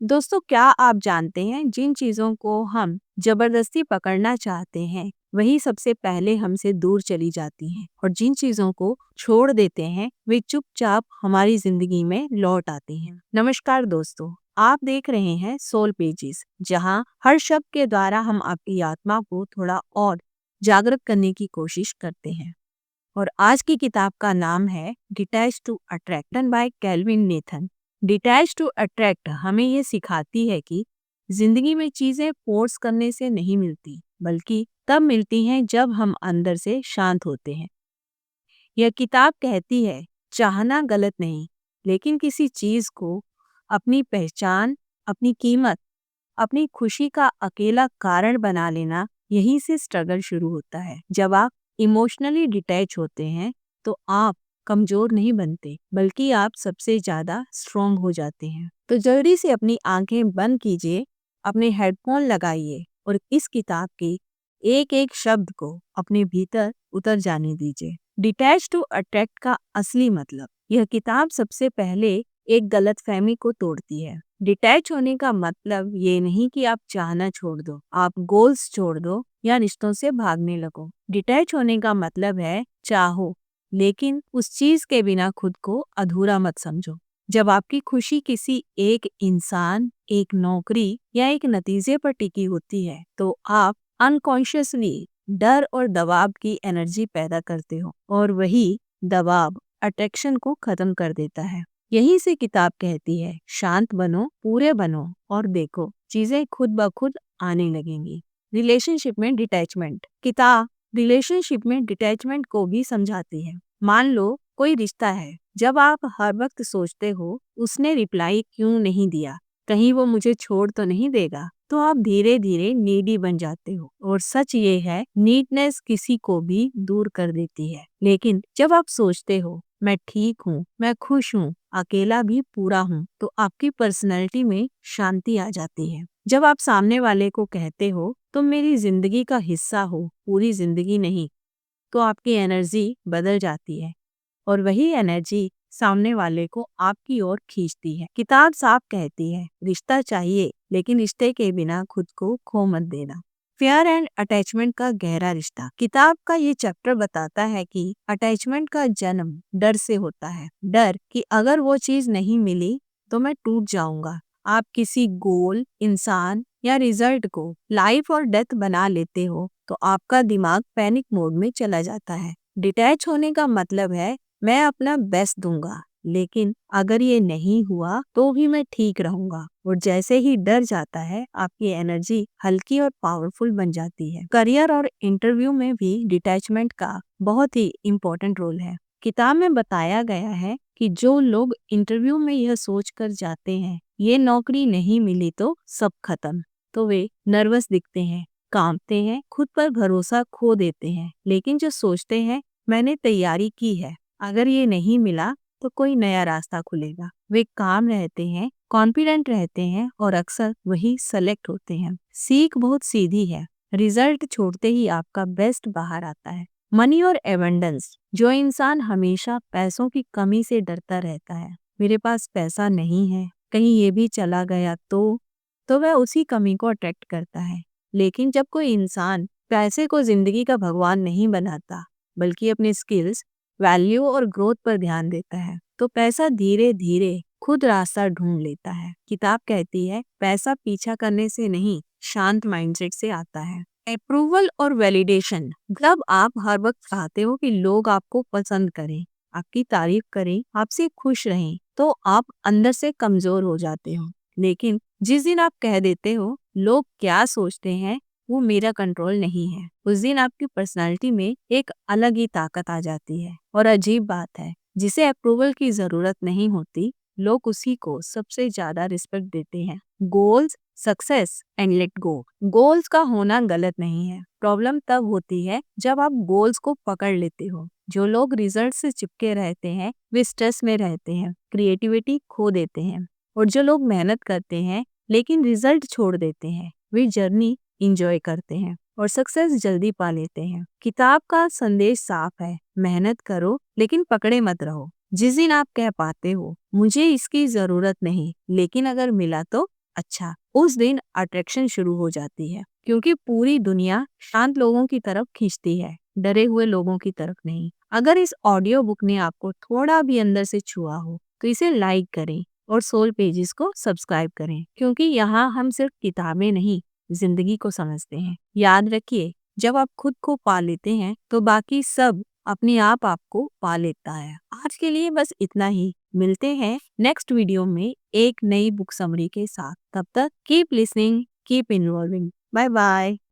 दोस्तों, क्या आप जानते हैं जिन चीजों को हम जबरदस्ती पकड़ना चाहते हैं वही सबसे पहले हमसे दूर चली जाती हैं, और जिन चीजों को छोड़ देते हैं वे चुपचाप हमारी जिंदगी में लौट आती हैं। नमस्कार दोस्तों, आप देख रहे हैं सोल पेजेस, जहां हर शब्द के द्वारा हम आपकी आत्मा को थोड़ा और जागृत करने की कोशिश करते हैं। और आज की किताब का नाम है detach to attract by Calvin Nathan. Detach to attract हमें ये सिखाती है कि जिंदगी में चीजें फोर्स करने से नहीं मिलती, बल्कि तब मिलती हैं जब हम अंदर से शांत होते हैं। यह किताब कहती है चाहना गलत नहीं, लेकिन किसी चीज को अपनी पहचान, अपनी कीमत, अपनी खुशी का अकेला कारण बना लेना, यहीं से स्ट्रगल शुरू होता है। जब आप इमोशनली डिटैच होते हैं तो आप कमजोर नहीं बनते, बल्कि आप सबसे ज्यादा स्ट्रोंग हो जाते हैं। तो जल्दी से अपनी आंखें बंद कीजिए, अपने हेडफोन लगाइए और इस किताब के एक एक शब्द को अपने भीतर उतर जाने दीजिए। डिटैच टू अट्रैक्ट का असली मतलब, यह किताब सबसे पहले एक गलतफहमी को तोड़ती है। डिटैच होने का मतलब ये नहीं कि आप चाहना छोड़ दो, आप गोल्स छोड़ दो या रिश्तों से भागने लगो। डिटैच होने का मतलब है चाहो, लेकिन उस चीज के बिना खुद को अधूरा मत समझो। जब आपकी खुशी किसी एक इंसान, एक नौकरी या एक नतीजे पर टिकी होती है तो आप अनकॉन्शियसली डर और दबाव की एनर्जी पैदा करते हो, और वही दबाव अट्रैक्शन को खत्म कर देता है। यही से किताब कहती है शांत बनो, पूरे बनो और देखो चीजें खुद ब खुद आने लगेंगी। रिलेशनशिप में डिटैचमेंट, किताब रिलेशनशिप में डिटैचमेंट को भी समझाती है। मान लो कोई रिश्ता है, जब आप हर वक्त सोचते हो उसने रिप्लाई क्यों नहीं दिया, कहीं वो मुझे छोड़ तो नहीं देगा, तो आप धीरे धीरे नीडी बन जाते हो। और सच ये है, नीडनेस किसी को भी दूर कर देती है। लेकिन जब आप सोचते हो मैं ठीक हूँ, मैं खुश हूँ, अकेला भी पूरा हूँ, तो आपकी पर्सनैलिटी में शांति आ जाती है। जब आप सामने वाले को कहते हो तुम मेरी जिंदगी का हिस्सा हो, पूरी जिंदगी नहीं, तो आपकी एनर्जी बदल जाती है, और वही एनर्जी सामने वाले को आपकी ओर खींचती है। किताब साफ कहती है रिश्ता चाहिए, लेकिन रिश्ते के बिना खुद को खो मत देना। फेयर एंड अटैचमेंट का गहरा रिश्ता, किताब का ये चैप्टर बताता है कि अटैचमेंट का जन्म डर से होता है। डर कि अगर वो चीज नहीं मिली तो मैं टूट जाऊंगा। आप किसी गोल, इंसान या रिजल्ट को लाइफ और डेथ बना लेते हो तो आपका दिमाग पैनिक मोड में चला जाता है। डिटैच होने का मतलब है मैं अपना बेस्ट दूंगा, लेकिन अगर ये नहीं हुआ तो भी मैं ठीक रहूंगा। और जैसे ही डर जाता है आपकी एनर्जी हल्की और पावरफुल बन जाती है। करियर और इंटरव्यू में भी डिटैचमेंट का बहुत ही इम्पोर्टेंट रोल है। किताब में बताया गया है कि जो लोग इंटरव्यू में यह सोच कर जाते हैं ये नौकरी नहीं मिली तो सब खत्म, तो वे नर्वस दिखते हैं, कांपते हैं, खुद पर भरोसा खो देते हैं। लेकिन जो सोचते हैं मैंने तैयारी की है, अगर ये नहीं मिला तो कोई नया रास्ता खुलेगा, वे काम रहते हैं, कॉन्फिडेंट रहते हैं और अक्सर वही सेलेक्ट होते हैं। सीख बहुत सीधी है, रिजल्ट छोड़ते ही आपका बेस्ट बाहर आता है। मनी और एबंडेंस, जो इंसान हमेशा पैसों की कमी से डरता रहता है, मेरे पास पैसा नहीं है, कहीं ये भी चला गया तो वह उसी कमी को अट्रैक्ट करता है। लेकिन जब कोई इंसान पैसे को जिंदगी का भगवान नहीं बनाता, बल्कि अपने स्किल्स, वैल्यू और ग्रोथ पर ध्यान देता है, तो पैसा धीरे धीरे खुद रास्ता ढूंढ लेता है। किताब कहती है पैसा पीछा करने से नहीं, शांत माइंडसेट से आता है। अप्रूवल और वैलिडेशन, जब आप हर वक्त चाहते हो कि लोग आपको पसंद करें, आपकी तारीफ करें, आपसे खुश रहें, तो आप अंदर से कमजोर हो जाते हो। लेकिन जिस दिन आप कह देते हो लोग क्या सोचते हैं वो मेरा कंट्रोल नहीं है, उस दिन आपकी पर्सनालिटी में एक अलग ही ताकत आ जाती है। और अजीब बात है, जिसे अप्रूवल की जरूरत नहीं होती, लोग उसी को सबसे ज्यादा रिस्पेक्ट देते हैं। Goals, success and let go. Goals का होना गलत नहीं है, प्रॉब्लम तब होती है जब आप गोल्स को पकड़ लेते हो। जो लोग रिजल्ट से चिपके रहते हैं वे स्ट्रेस में रहते हैं, क्रिएटिविटी खो देते हैं। और जो लोग मेहनत करते हैं लेकिन रिजल्ट छोड़ देते हैं, वे जर्नी इंजॉय करते हैं और सक्सेस जल्दी पा लेते हैं। किताब का संदेश साफ है, मेहनत करो लेकिन पकड़े मत रहो। जिस दिन आप कह पाते हो मुझे इसकी जरूरत नहीं, लेकिन अगर मिला तो अच्छा, उस दिन अट्रैक्शन शुरू हो जाती है, क्योंकि पूरी दुनिया शांत लोगों की तरफ खींचती है, डरे हुए लोगों की तरफ नहीं। अगर इस ऑडियो बुक ने आपको थोड़ा भी अंदर से छुआ हो तो इसे लाइक करें और सोल पेजेस को सब्सक्राइब करें, क्योंकि यहाँ हम सिर्फ किताबें नहीं, जिंदगी को समझते हैं। याद रखिए, जब आप खुद को पा लेते हैं तो बाकी सब अपने आप आपको पा लेता है। आज के लिए बस इतना ही। मिलते हैं नेक्स्ट वीडियो में एक नई बुक समरी के साथ। तब तक keep listening, keep involving. Bye bye.